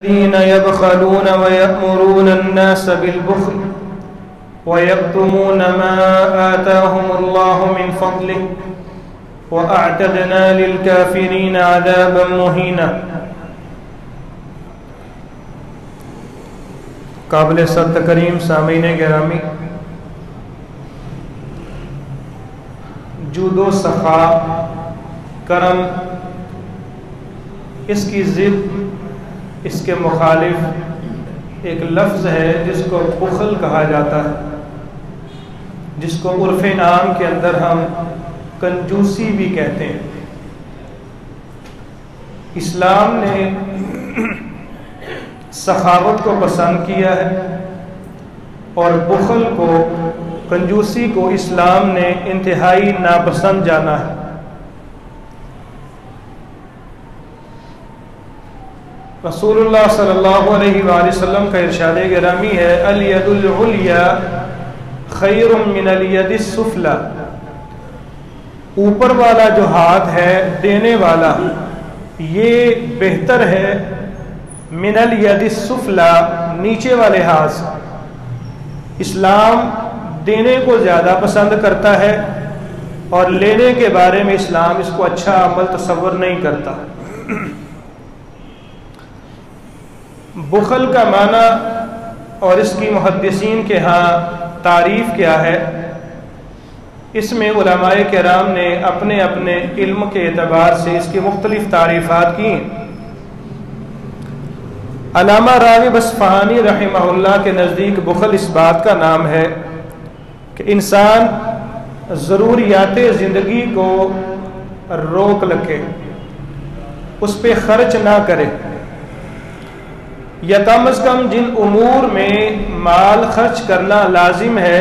الذين يبخلون ويأمرون الناس بالبخل ويكتمون ما آتاهم الله من فضله وأعتدنا للكافرين عذابا مهينا۔ قابل صد تکریم سامعین گرامی، جود و سخا، کرم، اس کی ضد، اس کے مخالف ایک لفظ ہے جس کو بخل کہا جاتا ہے، جس کو عرف عام کے اندر ہم کنجوسی بھی کہتے ہیں۔ اسلام نے سخاوت کو پسند کیا ہے اور بخل کو، کنجوسی کو اسلام نے انتہائی ناپسند جانا ہے۔ رسول اللہ صلی اللہ علیہ وآلہ وسلم کا ارشاد گرامی ہے، الید العلیٰ خیر من الید السفلی، اوپر والا جو ہاتھ ہے، دینے والا، یہ بہتر ہے من الید السفلی، نیچے والے ہاتھ سے۔ اسلام دینے کو زیادہ پسند کرتا ہے اور لینے کے بارے میں اسلام اس کو اچھا عمل تصور نہیں کرتا۔ بخل کا معنی اور اس کی محدثین کے ہاں تعریف کیا ہے، اس میں علماء کرام نے اپنے اپنے علم کے اعتبار سے اس کی مختلف تعریفات کی ہیں۔ علامہ راغب اصفہانی رحمہ اللہ کے نزدیک بخل اس بات کا نام ہے کہ انسان ضروریات زندگی کو روک رکھے، اس پہ خرچ نہ کرے، یا کم از کم جن امور میں مال خرچ کرنا لازم ہے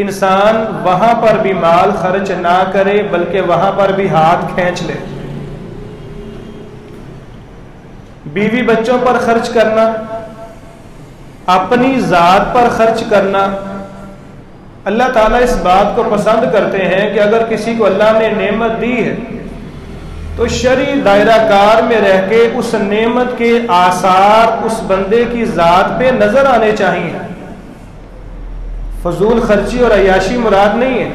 انسان وہاں پر بھی مال خرچ نہ کرے بلکہ وہاں پر بھی ہاتھ کھینچ لے۔ بیوی بچوں پر خرچ کرنا، اپنی ذات پر خرچ کرنا، اللہ تعالیٰ اس بات کو پسند کرتے ہیں کہ اگر کسی کو اللہ نے نعمت دی ہے تو شرعی دائرہ کار میں رہ کے اس نعمت کے آثار اس بندے کی ذات پہ نظر آنے چاہیے۔ فضول خرچی اور عیاشی مراد نہیں ہے،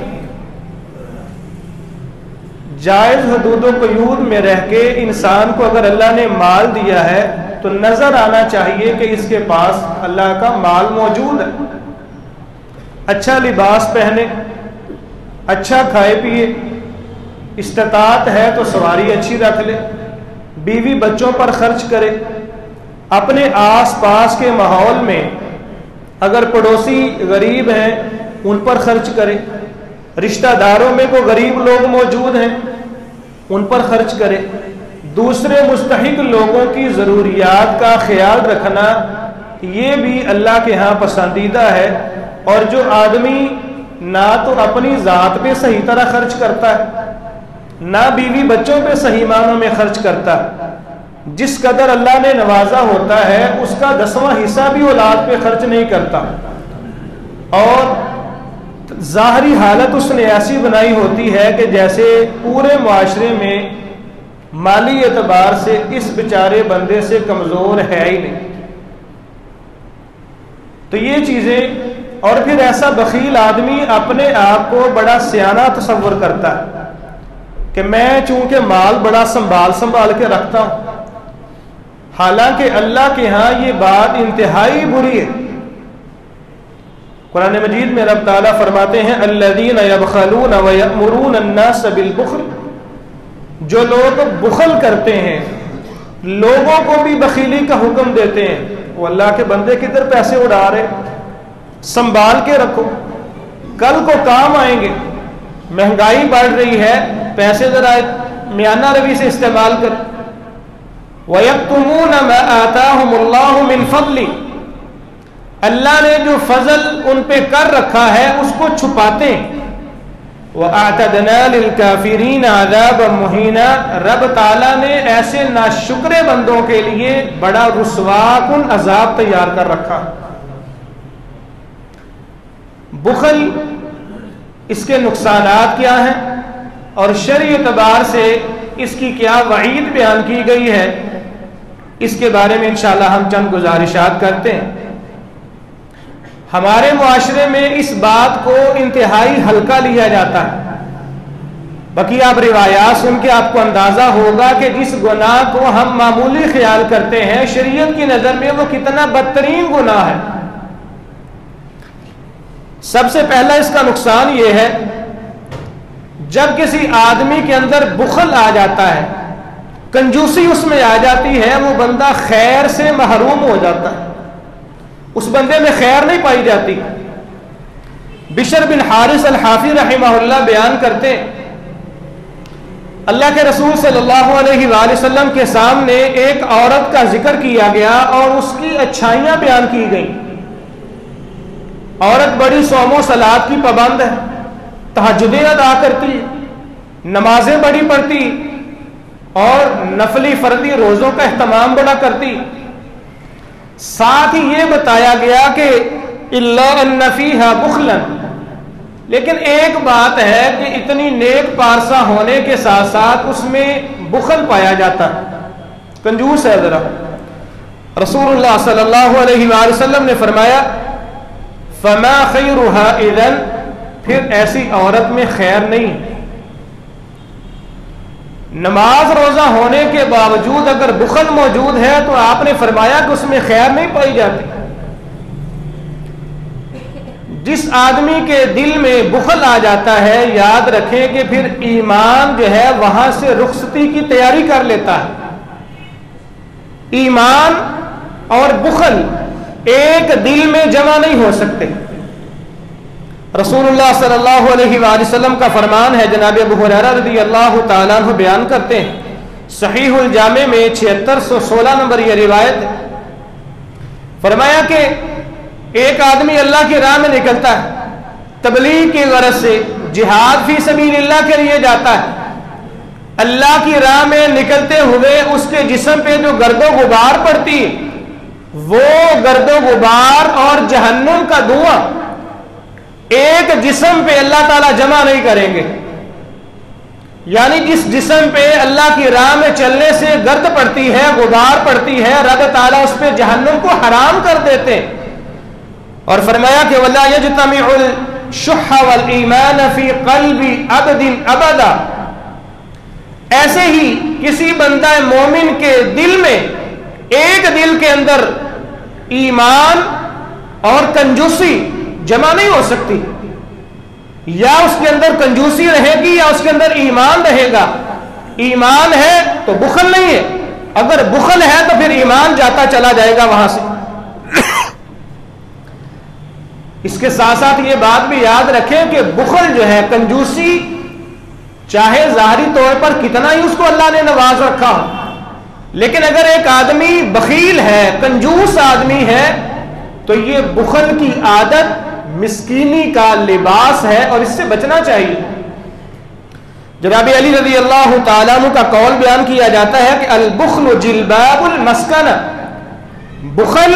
جائز حدود و قیود میں رہ کے انسان کو اگر اللہ نے مال دیا ہے تو نظر آنا چاہیے کہ اس کے پاس اللہ کا مال موجود ہے۔ اچھا لباس پہنے، اچھا کھائے پیے، استطاعت ہے تو سواری اچھی رکھ لے، بیوی بچوں پر خرچ کرے، اپنے آس پاس کے ماحول میں اگر پڑوسی غریب ہیں ان پر خرچ کرے، رشتہ داروں میں کوئی غریب لوگ موجود ہیں ان پر خرچ کرے، دوسرے مستحق لوگوں کی ضروریات کا خیال رکھنا، یہ بھی اللہ کے ہاں پسندیدہ ہے۔ اور جو آدمی نہ تو اپنی ذات پہ صحیح طرح خرچ کرتا ہے نہ بیوی بچوں پہ صحیح معنوں میں خرچ کرتا، جس قدر اللہ نے نوازا ہوتا ہے اس کا 10واں حصہ بھی اولاد پہ خرچ نہیں کرتا، اور ظاہری حالت اس نے ایسی بنائی ہوتی ہے کہ جیسے پورے معاشرے میں مالی اعتبار سے اس بیچارے بندے سے کمزور ہے ہی نہیں۔ تو یہ چیزیں، اور پھر ایسا بخیل آدمی اپنے آپ کو بڑا سیانہ تصور کرتا ہے کہ میں چونکہ مال بڑا سنبھال کے رکھتا ہوں، حالانکہ اللہ کے ہاں یہ بات انتہائی بری ہے۔ قرآن مجید میں رب تعالیٰ فرماتے ہیں الذین یبخلون ویأمرون الناس بالبخل، جو لوگ بخل کرتے ہیں، لوگوں کو بھی بخیلی کا حکم دیتے ہیں۔ وہ اللہ کے بندے کدھر پیسے اڑا رہے، سنبھال کے رکھو، کل کو کام آئیں گے، مہنگائی بڑھ رہی ہے، پیسے ذرا میانہ روی سے استعمال کر۔ وَيَكْتُمُونَ مَا آتَاهُمُ اللَّهُ مِنْ فَضْلِ، اللہ نے جو فضل ان پہ کر رکھا ہے اس کو چھپاتے ہیں۔ وَأَعْتَدْنَا لِلْكَافِرِينَ عَذَابًا مُهِينًا، رب تعالیٰ نے ایسے ناشکرے بندوں کے لیے بڑا رسوا کن عذاب تیار کر رکھا۔ بخل، اس کے نقصانات کیا ہیں اور شرعی اعتبار سے اس کی کیا وعید بیان کی گئی ہے، اس کے بارے میں انشاءاللہ ہم چند گزارشات کرتے ہیں۔ ہمارے معاشرے میں اس بات کو انتہائی ہلکا لیا جاتا ہے، باقی آپ روایات سن کے آپ کو اندازہ ہوگا کہ جس گناہ کو ہم معمولی خیال کرتے ہیں شریعت کی نظر میں وہ کتنا بدترین گناہ ہے۔ سب سے پہلا اس کا نقصان یہ ہے، جب کسی آدمی کے اندر بخل آ جاتا ہے، کنجوسی اس میں آ جاتی ہے، وہ بندہ خیر سے محروم ہو جاتا ہے، اس بندے میں خیر نہیں پائی جاتی۔ بشر بن حارث الحافی رحمہ اللہ بیان کرتے ہیں، اللہ کے رسول صلی اللہ علیہ وآلہ وسلم کے سامنے ایک عورت کا ذکر کیا گیا اور اس کی اچھائیاں بیان کی گئیں۔ عورت بڑی صوم و صلات کی پابند ہے، تہجدیں ادا کرتی، نمازیں بڑی پڑھتی اور نفلی فردی روزوں کا اہتمام بڑا کرتی۔ ساتھ ہی یہ بتایا گیا کہ الا ان فیھا بخلا، لیکن ایک بات ہے کہ اتنی نیک پارسا ہونے کے ساتھ ساتھ اس میں بخل پایا جاتا ہے، کنجوس ہے ذرا۔ رسول اللہ صلی اللہ علیہ وآلہ وسلم نے فرمایا فما خیرھا اذن، پھر ایسی عورت میں خیر نہیں۔ نماز روزہ ہونے کے باوجود اگر بخل موجود ہے تو آپ نے فرمایا کہ اس میں خیر نہیں پائی جاتی۔ جس آدمی کے دل میں بخل آ جاتا ہے، یاد رکھیں کہ پھر ایمان جو ہے وہاں سے رخصتی کی تیاری کر لیتا ہے۔ ایمان اور بخل ایک دل میں جمع نہیں ہو سکتے۔ رسول اللہ صلی اللہ علیہ وآلہ وسلم کا فرمان ہے، جناب ابو ہریرہ رضی اللہ تعالیٰ عنہ بیان کرتے ہیں، صحیح الجامع میں 7616 نمبر یہ روایت ہے، فرمایا کہ ایک آدمی اللہ کی راہ میں نکلتا ہے، تبلیغ کی غرض سے، جہاد فی سبیل اللہ کے لیے جاتا ہے، اللہ کی راہ میں نکلتے ہوئے اس کے جسم پہ جو گرد و غبار پڑتی، وہ گرد و غبار اور جہنم کا دھواں ایک جسم پہ اللہ تعالیٰ جمع نہیں کریں گے۔ یعنی جس جسم پہ اللہ کی راہ میں چلنے سے گرد پڑتی ہے، غبار پڑتی ہے، رب تعالیٰ اس پہ جہنم کو حرام کر دیتے ہیں۔ اور فرمایا کہ وَلَا يَجْتَمِعُ الشُّحَّ وَالْإِيمَانَ فِي قَلْبِ عَبْدٍ أَبَدًا، ایسے ہی کسی بندہ مومن کے دل میں، ایک دل کے اندر ایمان اور کنجوسی جمع نہیں ہو سکتی۔ یا اس کے اندر کنجوسی رہے گی یا اس کے اندر ایمان رہے گا۔ ایمان ہے تو بخل نہیں ہے، اگر بخل ہے تو پھر ایمان جاتا چلا جائے گا وہاں سے۔ اس کے ساتھ ساتھ یہ بات بھی یاد رکھیں کہ بخل جو ہے، کنجوسی، چاہے ظاہری طور پر کتنا ہی اس کو اللہ نے نواز رکھا ہو، لیکن اگر ایک آدمی بخیل ہے، کنجوس آدمی ہے، تو یہ بخل کی عادت مسکینی کا لباس ہے اور اس سے بچنا چاہیے۔ جناب علی رضی اللہ تعالیٰ عنہ کا قول بیان کیا جاتا ہے کہ البخل جلباب المسکنہ، بخل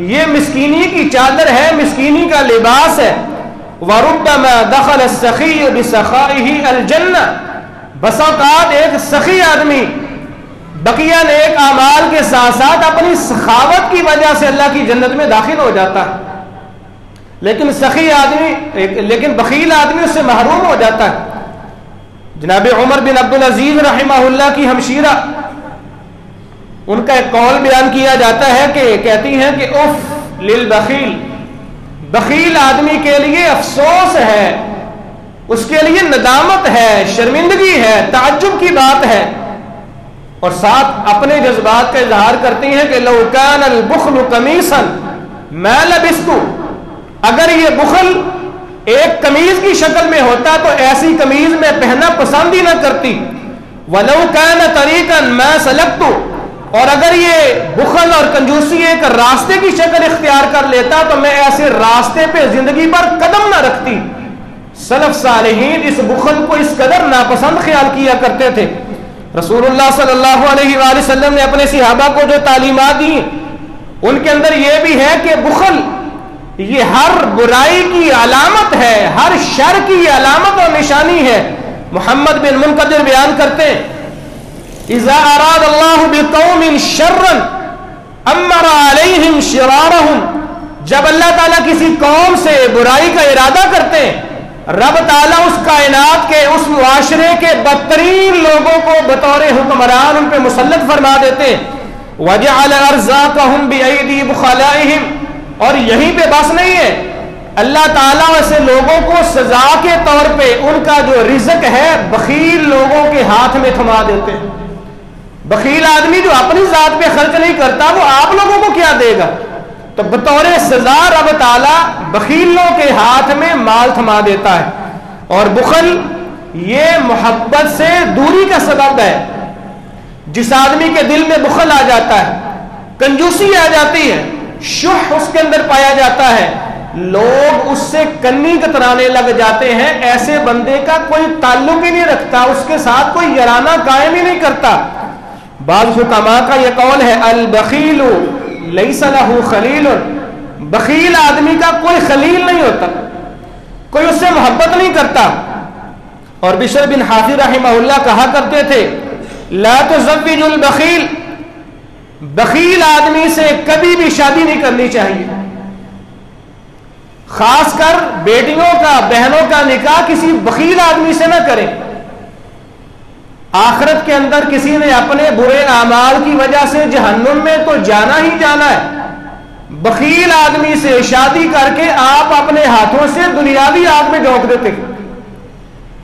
یہ مسکینی کی چادر ہے، مسکینی کا لباس ہے۔ وَرُبَّمَا دَخَلَ السَّخِيُّ بِسَخَائِهِ الْجَنَّةِ، بس اوقات ایک سخی آدمی بقیہ نیک اعمال کے ساتھ ساتھ اپنی سخاوت کی وجہ سے اللہ کی جنت میں داخل ہو جاتا ہے، لیکن سخی آدمی، لیکن بخیل آدمی اس سے محروم ہو جاتا ہے۔ جناب عمر بن عبدالعزیز رحمہ اللہ کی ہمشیرہ، ان کا ایک قول بیان کیا جاتا ہے کہ کہتی ہیں کہ اف للبخیل، بخیل آدمی کے لیے افسوس ہے، اس کے لیے ندامت ہے، شرمندگی ہے، تعجب کی بات ہے۔ اور ساتھ اپنے جذبات کا اظہار کرتی ہیں کہ لو کان البخل قمیصا ما لبست، اگر یہ بخل ایک قمیض کی شکل میں ہوتا تو ایسی قمیض میں پہننا پسند ہی نہ کرتی۔ ولو کان طریقا ما سلکت، اور اگر یہ بخل اور کنجوسی ایک راستے کی شکل اختیار کر لیتا تو میں ایسے راستے پہ زندگی پر قدم نہ رکھتی۔ سلف صالحین اس بخل کو اس قدر ناپسند خیال کیا کرتے تھے۔ رسول اللہ صلی اللہ علیہ وآلہ وسلم نے اپنے صحابہ کو جو تعلیمات دی، ان کے اندر یہ بھی ہے کہ بخل یہ ہر برائی کی علامت ہے، ہر شر کی علامت اور نشانی ہے۔ محمد بن منقدر بیان کرتے ہیں اذا اراد اللہ بقوم شرا امر علیہم شرارہم، جب اللہ تعالیٰ کسی قوم سے برائی کا ارادہ کرتے ہیں، رب تعالیٰ اس کائنات کے اس معاشرے کے بدترین لوگوں کو بطور حکمران ان پہ مسلط فرما دیتے ہیں۔ وجعل ارزاقہم بأیدی بخلائہم، اور یہیں پہ بس نہیں ہے، اللہ تعالیٰ ایسے لوگوں کو سزا کے طور پہ ان کا جو رزق ہے بخیل لوگوں کے ہاتھ میں تھما دیتے ہیں۔ بخیل آدمی جو اپنی ذات پہ خرچ نہیں کرتا وہ آپ لوگوں کو کیا دے گا؟ تو بطور سزا رب تعالیٰ بخیلوں کے ہاتھ میں مال تھما دیتا ہے۔ اور بخل یہ محبت سے دوری کا سبب ہے۔ جس آدمی کے دل میں بخل آ جاتا ہے، کنجوسی آ جاتی ہے، شح اس کے اندر پایا جاتا ہے، لوگ اس سے کنی کترانے لگ جاتے ہیں، ایسے بندے کا کوئی تعلق ہی نہیں رکھتا، اس کے ساتھ کوئی یارانہ قائم ہی نہیں کرتا۔ بعض حکماء کا یہ قول ہے البخیل لیس لہ خلیل، بخیل آدمی کا کوئی خلیل نہیں ہوتا، کوئی اس سے محبت نہیں کرتا۔ اور بشر بن حافظ رحمہ اللہ کہا کرتے تھے لا تزوج البخیل، بخیل آدمی سے کبھی بھی شادی نہیں کرنی چاہیے، خاص کر بیٹیوں کا بہنوں کا نکاح کسی بخیل آدمی سے نہ کریں۔ آخرت کے اندر کسی نے اپنے برے اعمال کی وجہ سے جہنم میں تو جانا ہی جانا ہے، بخیل آدمی سے شادی کر کے آپ اپنے ہاتھوں سے دنیاوی آگ میں جھونک دیتے،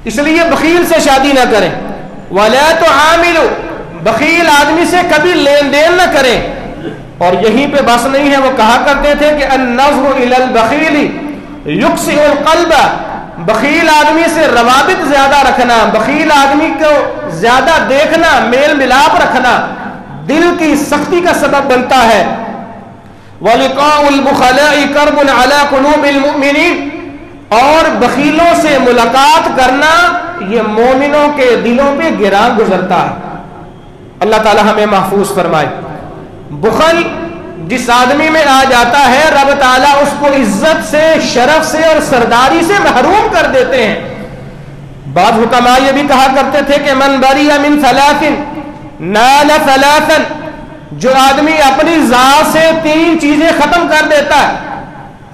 اس لیے بخیل سے شادی نہ کریں۔ وَلَا تُعَامِلُوا، بخیل آدمی سے کبھی لین دین نہ کریں۔ اور یہیں پہ بس نہیں ہے، وہ کہا کرتے تھے کہ النظر إِلَى الْبَخِيلِ يُكْسِئُ الْقَلْبَ، بخیل آدمی سے روابط زیادہ رکھنا، بخیل آدمی کو زیادہ دیکھنا، میل ملاپ رکھنا دل کی سختی کا سبب بنتا ہے۔ وَلِقَاءُ الْبُخَلَاءِ كَرْبٌ عَلَى قُلُوبِ الْمُؤْمِنِينَ، اور بخیلوں سے ملاقات کرنا یہ مومنوں کے دلوں پہ گراں گزرتا ہے۔ اللہ تعالی ہمیں محفوظ فرمائے۔ بخل جس آدمی میں آ جاتا ہے رب تعالیٰ اس کو عزت سے، شرف سے اور سرداری سے محروم کر دیتے ہیں۔ بعض حکماء یہ بھی کہا کرتے تھے کہ من بری من ثلاث نال ثلاثا، جو آدمی اپنی ذات سے 3 چیزیں ختم کر دیتا ہے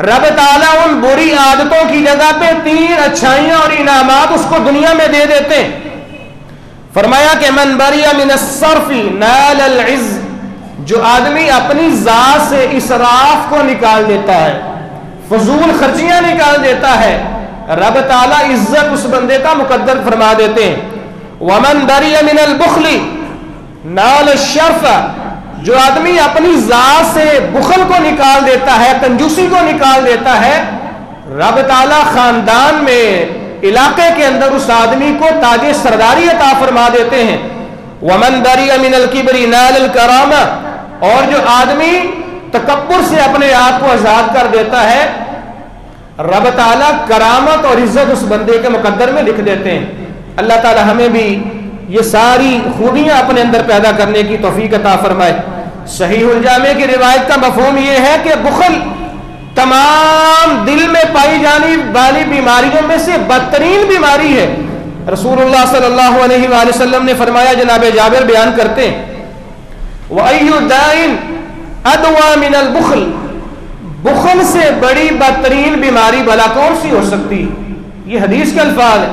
رب تعالیٰ ان بری عادتوں کی جگہ پہ 3 اچھائیاں اور انعامات اس کو دنیا میں دے دیتے ہیں۔ فرمایا کہ من بری من الصرف نال العز، جو آدمی اپنی ذات سے اسراف کو نکال دیتا ہے، فضول خرچیاں نکال دیتا ہے، رب تعالیٰ عزت اس بندے کا مقدر فرما دیتے ہیں۔ ومن بری من البخل نال الشرف، جو آدمی اپنی ذات سے بخل کو نکال دیتا ہے، کنجوسی کو نکال دیتا ہے، رب تعالیٰ خاندان میں، علاقے کے اندر اس آدمی کو تاج سرداری عطا فرما دیتے ہیں۔ ومن بری من الکبر نال الکرامہ، اور جو آدمی تکبر سے اپنے آپ کو آزاد کر دیتا ہے رب تعالیٰ کرامت اور عزت اس بندے کے مقدر میں لکھ دیتے ہیں۔ اللہ تعالیٰ ہمیں بھی یہ ساری خوبیاں اپنے اندر پیدا کرنے کی توفیق عطا فرمائے۔ صحیح الجامع کی روایت کا مفہوم یہ ہے کہ بخل تمام دل میں پائی جانے والی بیماریوں میں سے بدترین بیماری ہے۔ رسول اللہ صلی اللہ علیہ وآلہ وسلم نے فرمایا، جناب جابر بیان کرتے ہیں وَأَيُّ دَاءٍ أَدْوَى مِنَ الْبُخْلِ، بخل سے بڑی بدترین بیماری بلا کون سی ہو سکتی؟ یہ حدیث کے الفاظ ہے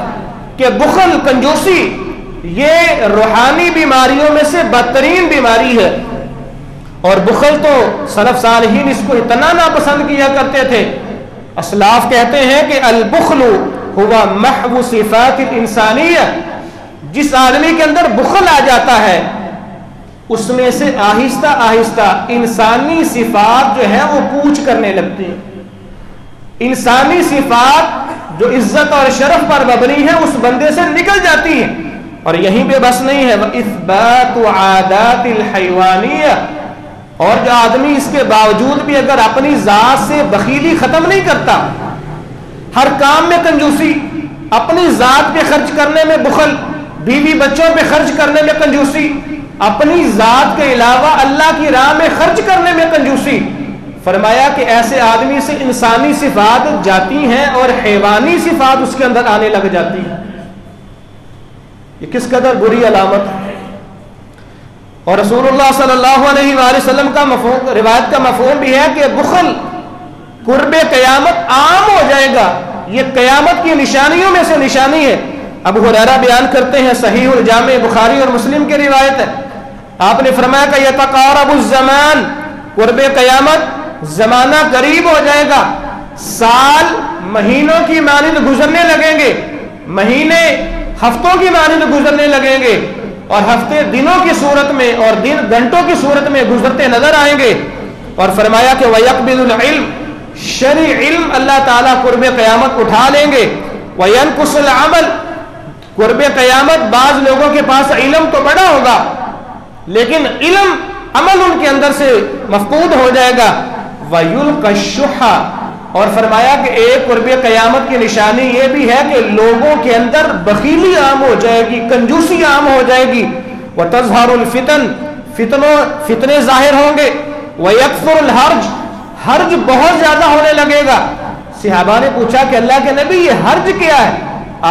کہ بخل، کنجوسی، یہ روحانی بیماریوں میں سے بدترین بیماری ہے۔ اور بخل تو سلف صالحین اس کو اتنا ناپسند کیا کرتے تھے، اسلاف کہتے ہیں کہ البخل ہوا محو صفات الانسانیہ، جس آدمی کے اندر بخل آ جاتا ہے اس میں سے آہستہ آہستہ انسانی صفات جو ہے وہ کوچ کرنے لگتی ہیں، انسانی صفات جو عزت اور شرف پر مبنی ہے اس بندے سے نکل جاتی ہیں۔ اور یہیں پہ بس نہیں ہے، وَإِثْبَاتُ عَادَاتِ الْحَيْوَانِيَّةِ، اور جو آدمی اس کے باوجود بھی اگر اپنی ذات سے بخیلی ختم نہیں کرتا، ہر کام میں کنجوسی، اپنی ذات پہ خرچ کرنے میں بخل، بیوی بچوں پہ خرچ کرنے میں کنجوسی، اپنی ذات کے علاوہ اللہ کی راہ میں خرچ کرنے میں کنجوسی، فرمایا کہ ایسے آدمی سے انسانی صفات جاتی ہیں اور حیوانی صفات اس کے اندر آنے لگ جاتی ہیں۔ یہ کس قدر بری علامت ہے۔ اور رسول اللہ صلی اللہ علیہ وآلہ وسلم کا مفہوم، روایت کا مفہوم بھی ہے کہ بخل قرب قیامت عام ہو جائے گا، یہ قیامت کی نشانیوں میں سے نشانی ہے۔ ابو ہریرہ بیان کرتے ہیں، صحیح الجامع بخاری اور مسلم کی روایت ہے، آپ نے فرمایا کہ یتقارب الزمان، قرب قیامت زمانہ قریب ہو جائے گا، سال مہینوں کی مانند گزرنے لگیں گے، مہینے ہفتوں کی مانند گزرنے لگیں گے، اور ہفتے دنوں کی صورت میں اور دن گھنٹوں کی صورت میں گزرتے نظر آئیں گے۔ اور فرمایا کہ وَيَقْبِضُ الْعِلْمِ، شرعی علم اللہ تعالیٰ قرب قیامت اٹھا لیں گے۔ وَيَنْقُصُ الْعَمَلِ، قرب قیامت بعض لوگوں کے پاس علم تو بڑا ہوگا لیکن علم عمل ان کے اندر سے مفقود ہو جائے گا۔ وَيُلْقَ الشُّحَّ، اور فرمایا کہ ایک قرب قیامت کی نشانی یہ بھی ہے کہ لوگوں کے اندر بخیلی عام ہو جائے گی، کنجوسی عام ہو جائے گی۔ وَتَظْهَرُ الْفِتَنُ، فتنے ظاہر ہوں گے۔ وَيَكْثُرُ الْحَرْجُ، حرج بہت زیادہ ہونے لگے گا۔ صحابہ نے پوچھا کہ اللہ کے نبی یہ حرج کیا ہے؟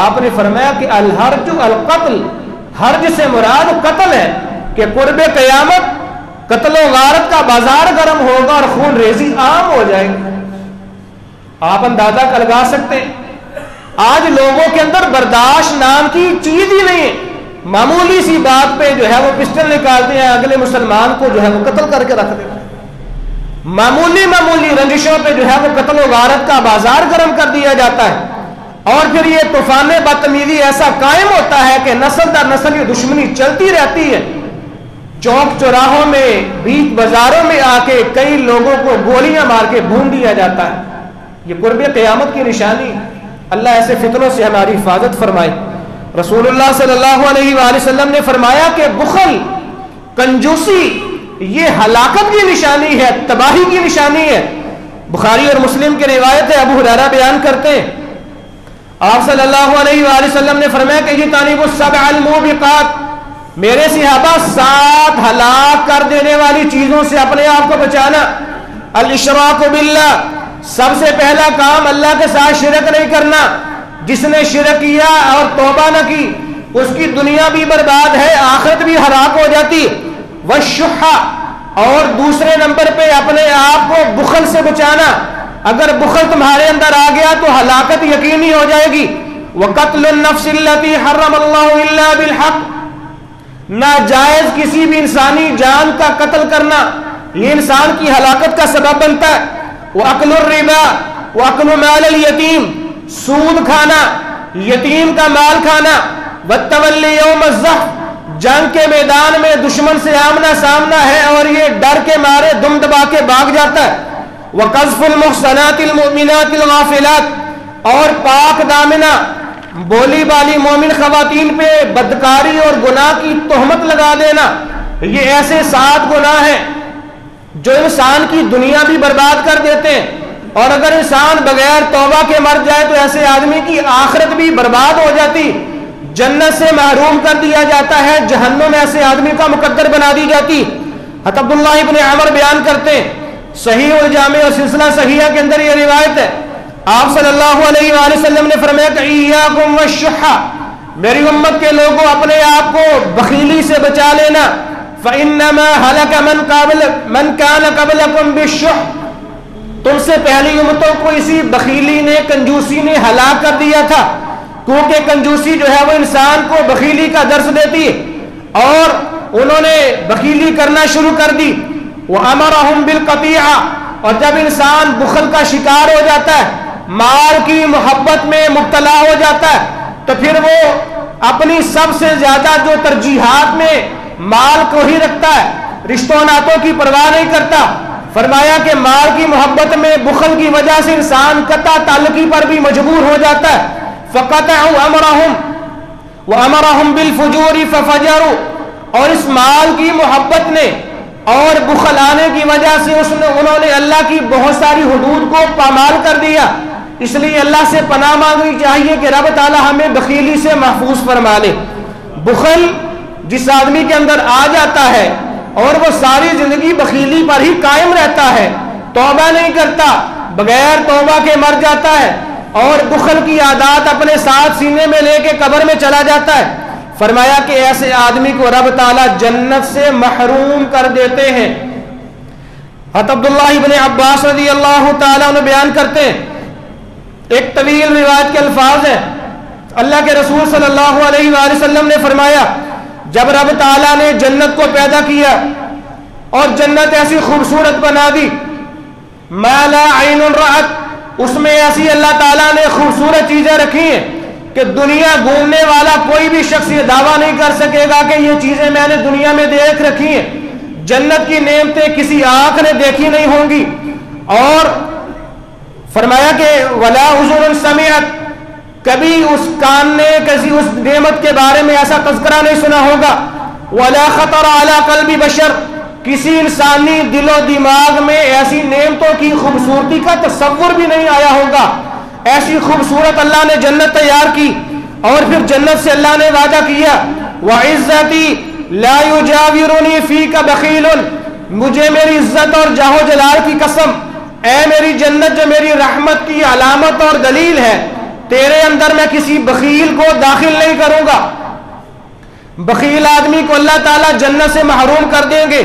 آپ نے فرمایا کہ الحرج القتل، حرج سے مراد قتل ہے، کہ قرب قیامت قتل و غارت کا بازار گرم ہوگا اور خون ریزی عام ہو جائے گی۔ آپ اندازہ لگا سکتے ہیں آج لوگوں کے اندر برداشت نام کی چیز ہی نہیں ہے، معمولی سی بات پہ جو ہے وہ پسٹل نکالتے ہیں، اگلے مسلمان کو جو ہے وہ قتل کر کے رکھ دیتے ہیں، معمولی رنجشوں پہ جو ہے وہ قتل و غارت کا بازار گرم کر دیا جاتا ہے، اور پھر یہ طوفان بدتمیزی ایسا قائم ہوتا ہے کہ نسل در نسل یہ دشمنی چلتی رہتی ہے۔ چوک چوراہوں میں، بیچ بازاروں میں آ کے کئی لوگوں کو گولیاں مار کے بھون دیا جاتا ہے، یہ قرب قیامت کی نشانی۔ اللہ ایسے فتنوں سے ہماری حفاظت فرمائے۔ رسول اللہ صلی اللہ علیہ وآلہ وسلم نے فرمایا کہ بخل، کنجوسی یہ ہلاکت کی نشانی ہے، تباہی کی نشانی ہے۔ بخاری اور مسلم کی روایت ہے، ابو ہریرہ بیان کرتے ہیں آپ صلی اللہ علیہ وآلہ وسلم نے فرمایا کہ اجتنبوا السبع الموبقات، میرے صحابہ 7 ہلاک کر دینے والی چیزوں سے اپنے آپ کو بچانا۔ الاشراک باللہ، سب سے پہلا کام اللہ کے ساتھ شرک نہیں کرنا، جس نے شرک کیا اور توبہ نہ کی اس کی دنیا بھی برباد ہے، آخرت بھی ہلاک ہو جاتی۔ والشح، اور دوسرے نمبر پہ اپنے آپ کو بخل سے بچانا، اگر بخل تمہارے اندر آ گیا تو ہلاکت یقینی ہو جائے گی۔ وقتل النفس التي حرم الله الا بالحق، ناجائز کسی بھی انسانی جان کا قتل کرنا یہ انسان کی ہلاکت کا سبب بنتا ہے۔ وَأَكْلُ الرِّبَا وَأَكْلُ مَالَ الْيَتِيمِ، سود کھانا، یتیم کا مال کھانا۔ وَالتَّوَلِّ يَوْمَ الزَّحْفِ، جنگ کے میدان میں دشمن سے آمنا سامنا ہے اور یہ ڈر کے مارے دم دبا کے بھاگ جاتا ہے۔ وَقَذْفُ الْمُحْصَنَاتِ الْمُؤْمِنَاتِ الْغَافِلَاتِ، اور پاک دامنہ بولی بالی مومن خواتین پہ بدکاری اور گناہ کی تہمت لگا دینا، یہ ایسے 7 گناہ ہیں جو انسان کی دنیا بھی برباد کر دیتے ہیں، اور اگر انسان بغیر توبہ کے مر جائے تو ایسے آدمی کی آخرت بھی برباد ہو جاتی، جنت سے محروم کر دیا جاتا ہے، جہنم ایسے آدمی کا مقدر بنا دی جاتی۔ حضرت عبداللہ ابن عمر بیان کرتے ہیں، صحیح الجامع اور سلسلہ صحیحہ کے اندر یہ روایت ہے، آپ صلی اللہ علیہ وآلہ وسلم نے فرمایا کہ ایاکم والشح، میری امت کے لوگوں اپنے آپ کو بخیلی سے بچا لینا۔ فَإِنَّمَا هَلَكَ مَنْ كَانَ قَبْلَكُمْ بِالشُّحِّ، تم سے پہلی امتوں کو اسی بخیلی نے، کنجوسی نے ہلاک کر دیا تھا، کیونکہ کنجوسی جو ہے وہ انسان کو بخیلی کا درس دیتی ہے، اور انہوں نے بخیلی کرنا شروع کر دی۔ وَأَمَرَهُمْ بِالْقَطِيعَةِ، اور جب انسان بخل کا شکار ہو جاتا ہے، مال کی محبت میں مبتلا ہو جاتا ہے، تو پھر وہ اپنی سب سے زیادہ جو ترجیحات میں مال کو ہی رکھتا ہے، رشتوں ناتوں کی پرواہ نہیں کرتا۔ فرمایا کہ مال کی محبت میں بخل کی وجہ سے انسان قطع تعلقی پر بھی مجبور ہو جاتا ہے۔ فَقَطَعُوا أَمْرَهُمْ وَأَمَرَهُمْ بِالْفُجُورِ فَفَجَرُوا، اور اس مال کی محبت نے اور بخل آنے کی وجہ سے انہوں نے اللہ کی بہت ساری حدود کو پامال کر دیا۔ اس لیے اللہ سے پناہ مانگنی چاہیے کہ رب تعالی ہمیں بخیلی سے محفوظ فرما لے۔ بخل جس آدمی کے اندر آ جاتا ہے اور وہ ساری زندگی بخیلی پر ہی قائم رہتا ہے، توبہ نہیں کرتا، بغیر توبہ کے مر جاتا ہے، اور بخل کی عادات اپنے ساتھ سینے میں لے کے قبر میں چلا جاتا ہے، فرمایا کہ ایسے آدمی کو رب تعالیٰ جنت سے محروم کر دیتے ہیں۔ حضرت عبداللہ ابن عباس رضی اللہ تعالیٰ عنہ بیان کرتے ہیں، ایک طویل روایت کے الفاظ ہیں، اللہ کے رسول صلی اللہ علیہ وآلہ وسلم نے فرمایا جب رب تعالیٰ نے جنت کو پیدا کیا اور جنت ایسی خوبصورت بنا دی، ما لا عین رأت، اس میں ایسی اللہ تعالیٰ نے خوبصورت چیزیں رکھی ہیں کہ دنیا گھومنے والا کوئی بھی شخص یہ دعویٰ نہیں کر سکے گا کہ یہ چیزیں میں نے دنیا میں دیکھ رکھی ہیں۔ جنت کی نعمتیں کسی آنکھ نے دیکھی نہیں ہوں گی، اور فرمایا کہ ولا اذن سمعت، کبھی اس کان نے کسی اس نعمت کے بارے میں ایسا تذکرہ نہیں سنا ہوگا، ولا خطر علی قلب بشر، کسی انسانی دل و دماغ میں ایسی نعمتوں کی خوبصورتی کا تصور بھی نہیں آیا ہوگا۔ ایسی خوبصورت اللہ نے جنت تیار کی، اور پھر جنت سے اللہ نے وعدہ کیا وعزتی لا یجاورنی فیک بخیل، مجھے میری عزت اور جاہ و جلال کی قسم، اے میری جنت جو میری رحمت کی علامت اور دلیل ہے، تیرے اندر میں کسی بخیل کو داخل نہیں کروں گا۔ بخیل آدمی کو اللہ تعالیٰ جنت سے محروم کر دیں گے،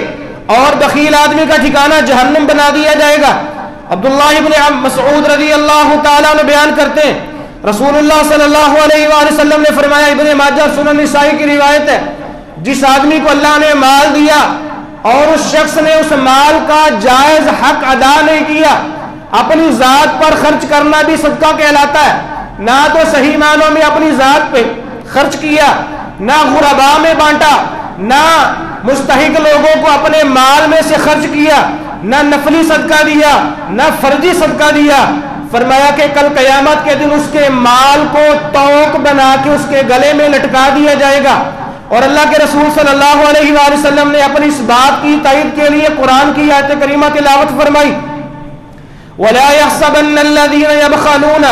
اور بخیل آدمی کا ٹھکانہ جہنم بنا دیا جائے گا۔ عبداللہ ابن مسعود رضی اللہ تعالیٰ عنہ بیان کرتے ہیں، رسول اللہ صلی اللہ علیہ وآلہ وسلم نے فرمایا، ابن ماجہ سنن نسائی کی روایت ہے، جس آدمی کو اللہ نے مال دیا اور اس شخص نے اس مال کا جائز حق ادا نہیں کیا، اپنی ذات پر خرچ کرنا بھی صدقہ کہلاتا ہے، نہ تو صحیح معنوں میں اپنی ذات پہ خرچ کیا، نہ غرباء میں بانٹا، نہ مستحق لوگوں کو اپنے مال میں سے خرچ کیا، نہ نفلی صدقہ دیا، نہ فرضی صدقہ دیا، فرمایا کہ کل قیامت کے دن اس کے مال کو توق بنا کے اس کے گلے میں لٹکا دیا جائے گا۔ اور اللہ کے رسول صلی اللہ علیہ وآلہ وسلم نے اپنی اس بات کی تائید کے لیے قرآن کی آیت کریمہ تلاوت فرمائی، وَلَا يَحْسَبَنَّ الَّذِينَ يَبْخَلُونَ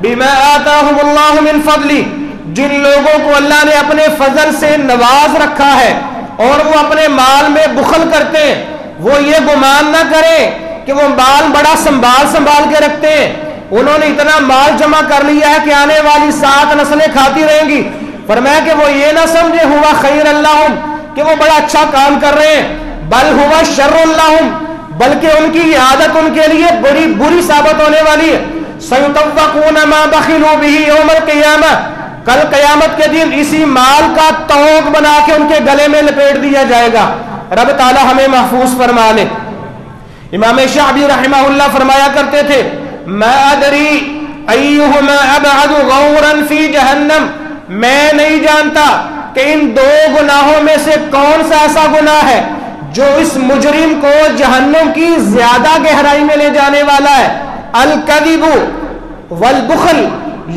بِمَا آتَاهُمُ اللَّهُ مِنْ فَضْلِهِ، جن لوگوں کو اللہ نے اپنے فضل سے نواز رکھا ہے اور وہ اپنے مال میں بخل کرتے ہیں، وہ یہ گمان نہ کریں کہ وہ مال بڑا سنبھال کے رکھتے ہیں، انہوں نے اتنا مال جمع کر لیا ہے کہ آنے والی 7 نسلیں کھاتی رہیں گی۔ فرمایا کہ وہ یہ نہ سمجھے ہوا خیر اللہم کہ وہ بڑا اچھا کام کر رہے ہیں، بل ہوا شر اللہم، بلکہ ان کی عادت ان کے لیے بڑی بری ثابت ہونے والی ہے۔ سیطوقون ما بخلوا به یوم القیامہ، کل قیامت کے دن اسی مال کا توق بنا کے ان کے گلے میں لپیٹ دیا جائے گا۔ رب تعالی ہمیں محفوظ فرما لے۔ امام شعبی رحمہ اللہ فرمایا کرتے تھے، ما ادری ایہما ابعد غورا فی جہنم، میں نہیں جانتا کہ ان 2 گناہوں میں سے کون سا ایسا گناہ ہے جو اس مجرم کو جہنم کی زیادہ گہرائی میں لے جانے والا ہے۔ الکذب والبخل،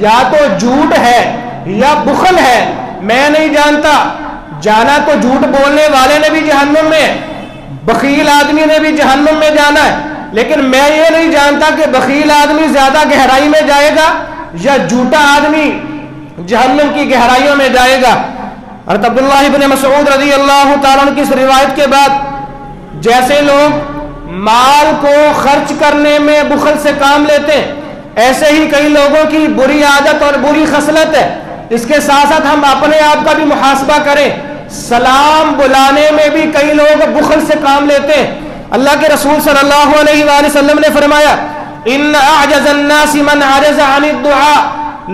یا تو جھوٹ ہے یا بخل ہے، میں نہیں جانتا۔ جانا تو جھوٹ بولنے والے نے بھی جہنم میں، بخیل آدمی نے بھی جہنم میں جانا ہے، لیکن میں یہ نہیں جانتا کہ بخیل آدمی زیادہ گہرائی میں جائے گا یا جھوٹا آدمی جہنم کی گہرائیوں میں جائے گا۔ حضرت عبداللہ ابن مسعود رضی اللہ تعالیٰ عنہ کی اس روایت کے بعد، جیسے لوگ مال کو خرچ کرنے میں بخل سے کام لیتے ہیں، ایسے ہی کئی لوگوں کی بری عادت اور بری خصلت ہے۔ اس کے ساتھ ساتھ ہم اپنے آپ کا بھی محاسبہ کریں، سلام بلانے میں بھی کئی لوگ بخل سے کام لیتے ہیں۔ اللہ کے رسول صلی اللہ علیہ وآلہ وسلم نے فرمایا، ان اعجز الناس من عجز عن الدعاء،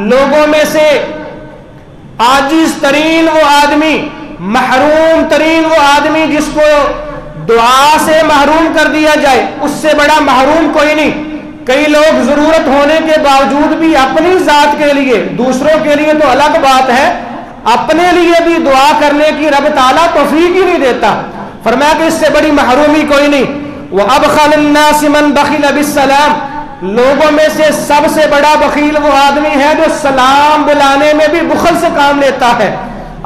لوگوں میں سے عاجز ترین وہ آدمی، محروم ترین وہ آدمی جس کو دعا سے محروم کر دیا جائے، اس سے بڑا محروم کوئی نہیں۔ کئی لوگ ضرورت ہونے کے باوجود بھی اپنی ذات کے لیے، دوسروں کے لیے تو الگ بات ہے، اپنے لیے بھی دعا کرنے کی رب تعالیٰ توفیق ہی نہیں دیتا۔ فرمایا کہ اس سے بڑی محرومی کوئی نہیں۔ وَأَبْخَلَ النَّاسِ مَنْ بَخِلَ بِالسَّلَامِ، لوگوں میں سے سب سے بڑا بخیل وہ آدمی ہے جو سلام بلانے میں بھی بخل سے کام لیتا ہے۔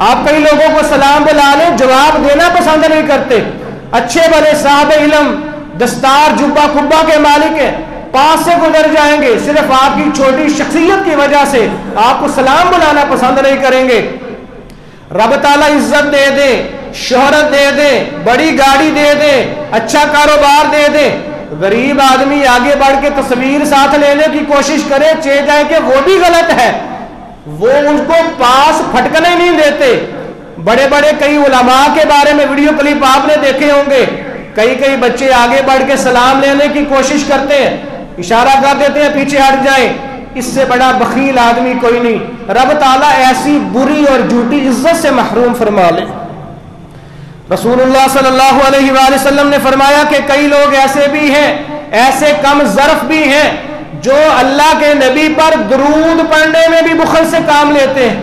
آپ کئی لوگوں کو سلام بلانے جواب دینا پسند نہیں کرتے، اچھے بھلے صاحب علم، دستار جبہ کبہ کے مالک ہیں، پاس سے گزر جائیں گے، صرف آپ کی چھوٹی شخصیت کی وجہ سے آپ کو سلام بلانا پسند نہیں کریں گے۔ رب تعالیٰ عزت دے دے، شہرت دے دے، بڑی گاڑی دے دے، اچھا کاروبار دے دے، غریب آدمی آگے بڑھ کے تصویر ساتھ لینے کی کوشش کرے، چہ جائے کہ وہ بھی غلط ہے، وہ ان کو پاس پھٹکنے نہیں دیتے۔ بڑے بڑے کئی علماء کے بارے میں ویڈیو کلپ آپ نے دیکھے ہوں گے، کئی بچے آگے بڑھ کے سلام لینے کی کوشش کرتے ہیں، اشارہ کر دیتے ہیں پیچھے ہٹ جائیں۔ اس سے بڑا بخیل آدمی کوئی نہیں۔ رب تعالیٰ ایسی بری اور جھوٹی عزت سے محروم فرما لے۔ رسول اللہ صلی اللہ علیہ وآلہ وسلم نے فرمایا کہ کئی لوگ ایسے بھی ہیں، ایسے کم ظرف بھی ہیں جو اللہ کے نبی پر درود پڑھنے میں بھی بخل سے کام لیتے ہیں۔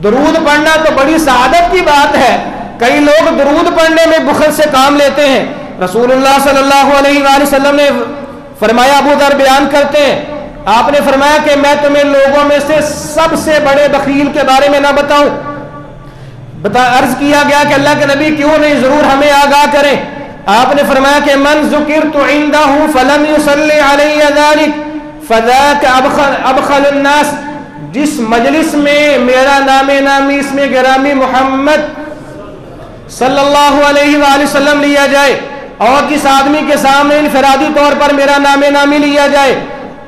درود پڑھنا تو بڑی سعادت کی بات ہے، کئی لوگ درود پڑھنے میں بخل سے کام لیتے ہیں۔ رسول اللہ صلی اللہ علیہ وآلہ وسلم نے فرمایا، ابو ذر بیان کرتے ہیں، آپ نے فرمایا کہ میں تمہیں لوگوں میں سے سب سے بڑے بخیل کے بارے میں نہ بتاؤں؟ عرض کیا گیا کہ اللہ کے نبی کیوں نہیں، ضرور ہمیں آگاہ کریں۔ آپ نے فرمایا کہ من ذکرت عنده فلم يصلي علي ذلك فذاك ابخل الناس، جس مجلس میں میرا نام نامی اس میں گرامی محمد صلی اللہ علیہ وآلہ وسلم لیا جائے، اور جس آدمی کے سامنے انفرادی طور پر میرا نام نامی لیا جائے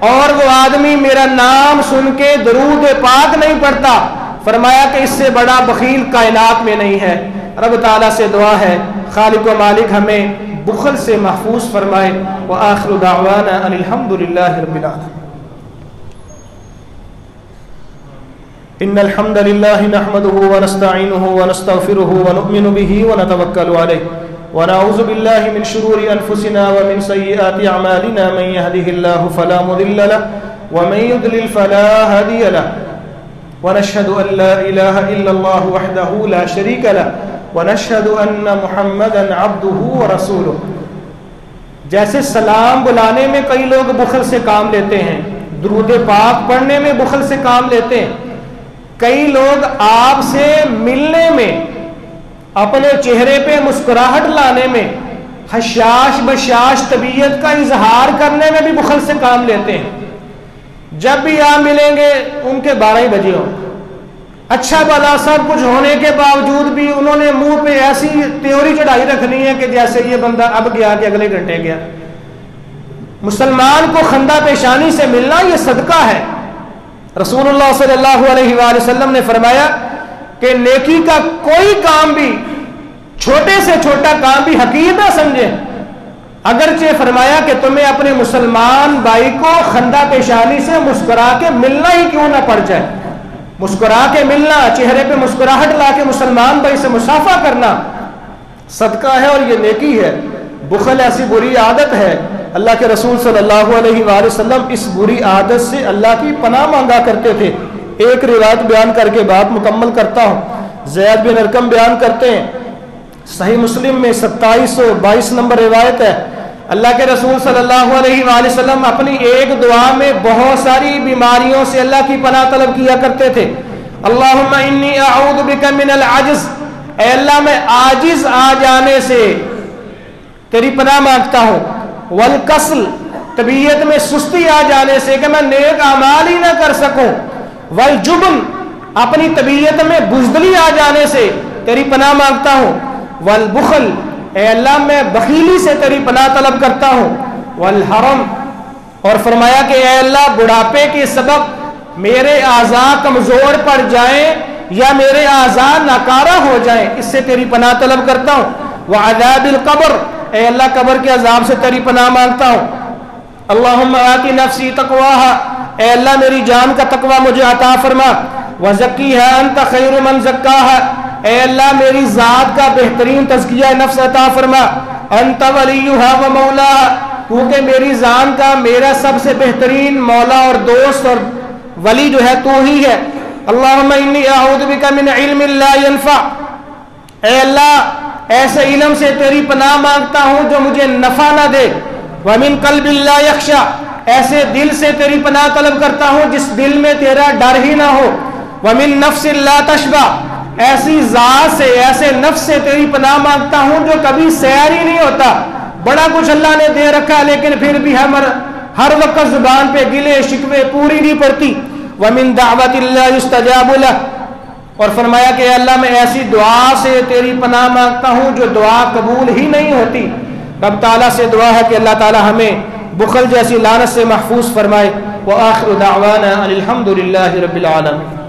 اور وہ آدمی میرا نام سن کے درود پاک نہیں پڑھتا، فرمایا کہ اس سے بڑا بخیل کائنات میں نہیں ہے۔ رب تعالیٰ سے دعا ہے خالق و مالک ہمیں بخل سے محفوظ فرمائے۔ وآخر دعوانا ان الحمد للہ رب العالمین۔ ان الحمد للہ نحمده ونستعینه ونستغفره ونؤمن به ونتوکل علیہ ونعوذ باللہ من شرور انفسنا ومن سیئات اعمالنا، من يهده الله فلا مضل له ومن يضلل فلا هادي له، ونشهد ان لا اله الا الله وحده لا شريك له ونشهد ان محمدا عبده ورسوله۔ جیسے سلام بلانے میں کئی لوگ بخل سے کام لیتے ہیں، درود پاک پڑھنے میں بخل سے کام لیتے ہیں، کئی لوگ آپ سے ملنے میں، اپنے چہرے پہ مسکراہٹ لانے میں، حشاش بشاش طبیعت کا اظہار کرنے میں بھی بخل سے کام لیتے ہیں۔ جب بھی آپ ملیں گے ان کے 12 ہی بجے ہوں، اچھا بھلا سب کچھ ہونے کے باوجود بھی انہوں نے منہ پہ ایسی تیوری چڑھائی رکھنی ہے کہ جیسے یہ بندہ اب گیا کہ اگلے گھنٹے گیا۔ مسلمان کو خندہ پیشانی سے ملنا یہ صدقہ ہے۔ رسول اللہ صلی اللہ علیہ وآلہ وسلم نے فرمایا کہ نیکی کا کوئی کام بھی، چھوٹے سے چھوٹا کام بھی حقیر نہ سمجھے، اگرچہ فرمایا کہ تمہیں اپنے مسلمان بھائی کو خندہ پیشانی سے مسکرا کے ملنا ہی کیوں نہ پڑ جائے۔ مسکرا کے ملنا، چہرے پہ مسکراہٹ لا کے مسلمان بھائی سے مصافحہ کرنا صدقہ ہے اور یہ نیکی ہے۔ بخل ایسی بری عادت ہے، اللہ کے رسول صلی اللہ علیہ وآلہ وسلم اس بری عادت سے اللہ کی پناہ مانگا کرتے تھے۔ ایک روایت بیان کر کے بات مکمل کرتا ہوں۔ زید بن ارقم بیان کرتے ہیں، صحیح مسلم میں 2722 نمبر روایت ہے، اللہ کے رسول صلی اللہ علیہ وآلہ وسلم اپنی ایک دعا میں بہت ساری بیماریوں سے اللہ کی پناہ طلب کیا کرتے تھے۔ اللہم انی اعوذ بک من العجز، اے اللہ میں عاجز آ جانے سے تیری پناہ مانگتا ہوں، والکسل، طبیعت میں سستی آ جانے سے کہ میں نیک اعمال ہی نہ کر سکوں، والجبن، اپنی طبیعت میں بزدلی آ جانے سے تیری پناہ مانگتا ہوں، والبخل، اے اللہ میں بخیلی سے تیری پناہ طلب کرتا ہوں، والحرم، اور فرمایا کہ اے اللہ بڑھاپے کے سبب میرے اعضاء کمزور پڑ جائیں یا میرے اعضاء ناکارہ ہو جائیں، اس سے تیری پناہ طلب کرتا ہوں، وعذاب القبر، اے اللہ قبر کے عذاب سے تیری پناہ مانگتا ہوں، اللہم آتی نفسی تقواہا، اے اللہ میری جان کا تقوی مجھے عطا فرما، وزکیہا انت خیر من زکاہا، اے اللہ میری ذات کا بہترین تزکیہ نفس عطا فرما، انت ولیہا و مولاہا، کیونکہ میری ذات کا میرا سب سے بہترین مولا اور دوست اور ولی جو ہے تو ہی ہے، اللہم انی اعوذ بک من علم لا ینفع، اے اللہ ایسے علم سے تیری پناہ مانگتا ہوں جو مجھے نفع نہ دے، ومن قلب لا یخشع، ایسے دل سے تیری پناہ طلب کرتا ہوں جس دل میں تیرا ڈر ہی نہ ہو، ومن نفس لا تشبع، ایسی ذات سے، ایسے نفس سے تیری پناہ مانگتا ہوں جو کبھی سیر ہی نہیں ہوتا، بڑا کچھ اللہ نے دے رکھا لیکن پھر بھی ہر وقت زبان پہ گلے شکوے پوری نہیں پڑتی، ومن دعوت لا یستجاب لہ، اور فرمایا کہ اے اللہ میں ایسی دعا سے تیری پناہ مانگتا ہوں جو دعا قبول ہی نہیں ہوتی۔ رب تعالیٰ سے دعا ہے کہ اللہ تعالیٰ ہمیں بخل جیسی لعنت سے محفوظ فرمائے۔ وآخر دعوانا ان الحمد للہ رب العالمین۔